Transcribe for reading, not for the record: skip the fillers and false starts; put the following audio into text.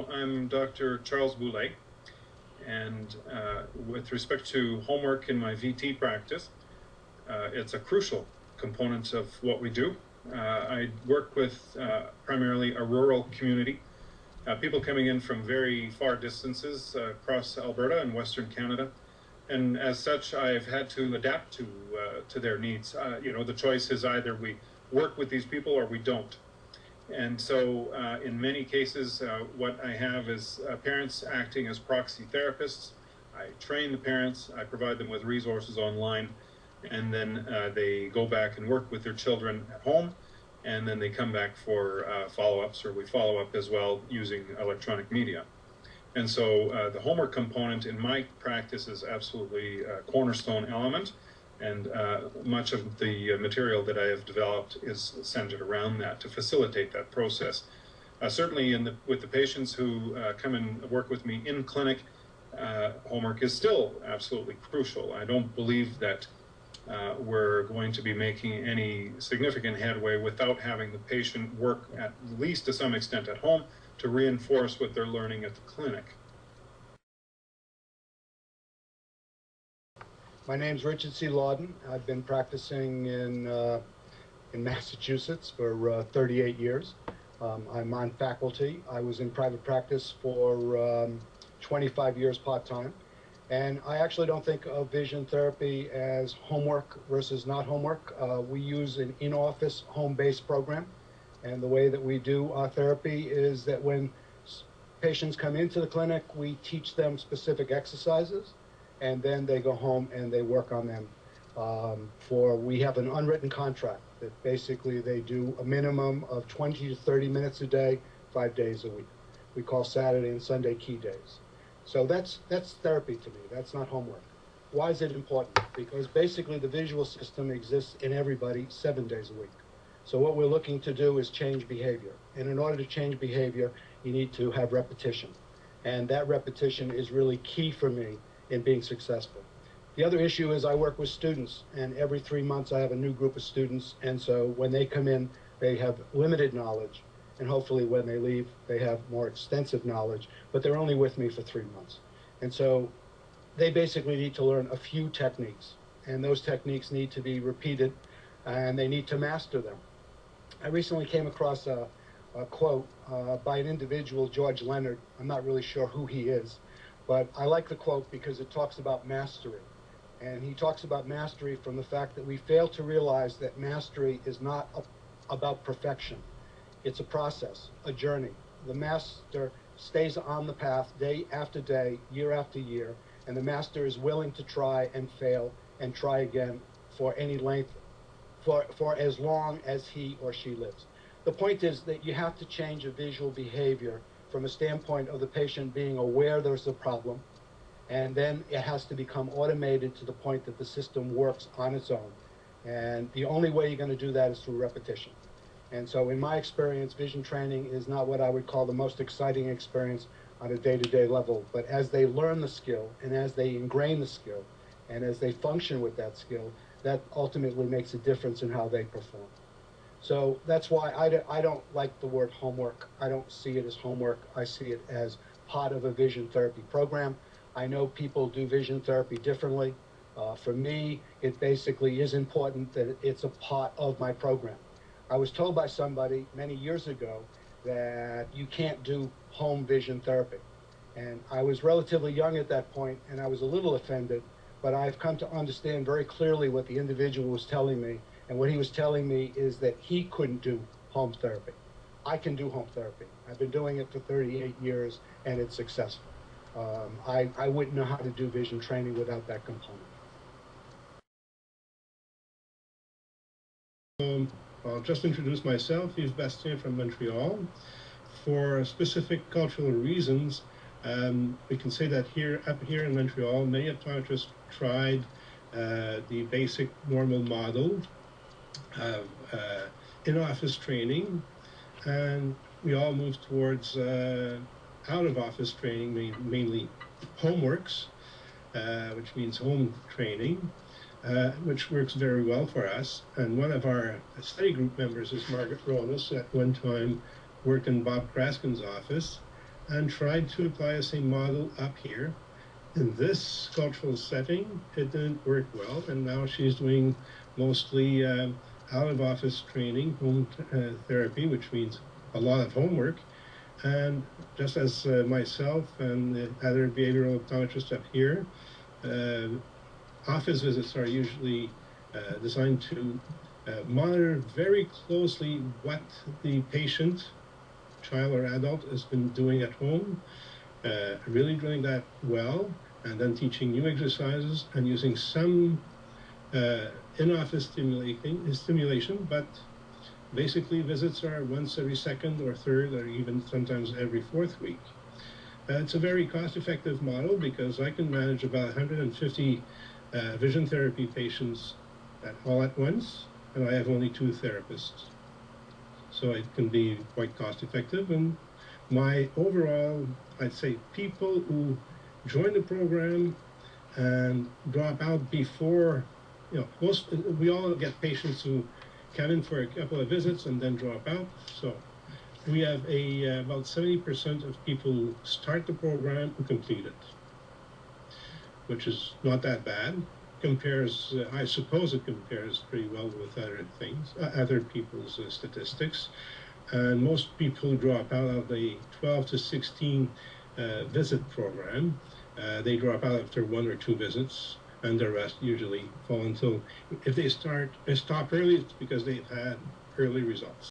I'm Dr. Charles Boulay, and with respect to homework in my VT practice, it's a crucial component of what we do. I work with primarily a rural community, people coming in from very far distances across Alberta and Western Canada, and as such I've had to adapt to their needs. The choice is either we work with these people or we don't. And so in many cases, what I have is parents acting as proxy therapists. I train the parents, I provide them with resources online, and then they go back and work with their children at home, and then they come back for follow-ups, or we follow up as well using electronic media. And so the homework component in my practice is absolutely a cornerstone element. And much of the material that I have developed is centered around that to facilitate that process. Certainly with the patients who come and work with me in clinic, homework is still absolutely crucial. I don't believe that we're going to be making any significant headway without having the patient work at least to some extent at home to reinforce what they're learning at the clinic. My name's Richard C. Lawden. I've been practicing in Massachusetts for 38 years. I'm on faculty. I was in private practice for 25 years part-time. And I actually don't think of vision therapy as homework versus not homework. We use an in-office, home-based program. And the way that we do our therapy is that when patients come into the clinic, we teach them specific exercises, and then they go home and they work on them. We have an unwritten contract that basically they do a minimum of 20 to 30 minutes a day, 5 days a week. We call Saturday and Sunday key days. So that's therapy to me. That's not homework. Why is it important? Because basically the visual system exists in everybody 7 days a week. So what we're looking to do is change behavior. And in order to change behavior, you need to have repetition. And that repetition is really key for me in being successful. The other issue is I work with students, and every 3 months I have a new group of students, and so when they come in, they have limited knowledge, and hopefully when they leave, they have more extensive knowledge, but they're only with me for 3 months. And so they basically need to learn a few techniques, and those techniques need to be repeated, and they need to master them. I recently came across a quote by an individual, George Leonard. I'm not really sure who he is, but I like the quote because it talks about mastery. And he talks about mastery from the fact that we fail to realize that mastery is not about perfection. It's a process, a journey. The master stays on the path day after day, year after year, and the master is willing to try and fail and try again for any length, for as long as he or she lives. The point is that you have to change a visual behavior from a standpoint of the patient being aware there's a problem, and then it has to become automated to the point that the system works on its own. And the only way you're going to do that is through repetition. And so in my experience, vision training is not what I would call the most exciting experience on a day-to-day level, but as they learn the skill, and as they ingrain the skill, and as they function with that skill, that ultimately makes a difference in how they perform. So that's why I don't like the word homework. I don't see it as homework. I see it as part of a vision therapy program. I know people do vision therapy differently. For me, it basically is important that it's a part of my program. I was told by somebody many years ago that you can't do home vision therapy. And I was relatively young at that point, and I was a little offended, but I've come to understand very clearly what the individual was telling me. And what he was telling me is that he couldn't do home therapy. I can do home therapy. I've been doing it for 38 years, and it's successful. I wouldn't know how to do vision training without that component. I'll just introduce myself, Yves Bastien from Montreal. For specific cultural reasons, we can say that up here in Montreal, many optometrists tried the basic normal model of in-office training, and we all moved towards out-of-office training, mainly homeworks, which means home training, which works very well for us. And one of our study group members is Margaret Ronas, at one time worked in Bob Kraskin's office. and tried to apply the same model up here. In this cultural setting, it didn't work well, and now she's doing mostly out-of-office training, home therapy, which means a lot of homework. And just as myself and the other behavioral optometrists up here, office visits are usually designed to monitor very closely what the patient, child or adult, has been doing at home, really doing that well, and then teaching new exercises and using some in-office stimulation, but basically visits are once every second or third or even sometimes every fourth week. It's a very cost-effective model because I can manage about 150 vision therapy patients all at once, and I have only 2 therapists. So it can be quite cost-effective, and my overall, I'd say, people who join the program and drop out before, we all get patients who come in for a couple of visits and then drop out. So we have about 70% of people who start the program who complete it, which is not that bad. Compares, I suppose it compares pretty well with other things, other people's statistics. And most people who drop out of the 12 to 16 visit program, they drop out after 1 or 2 visits, and the rest usually fall until, if they stop early, it's because they've had early results.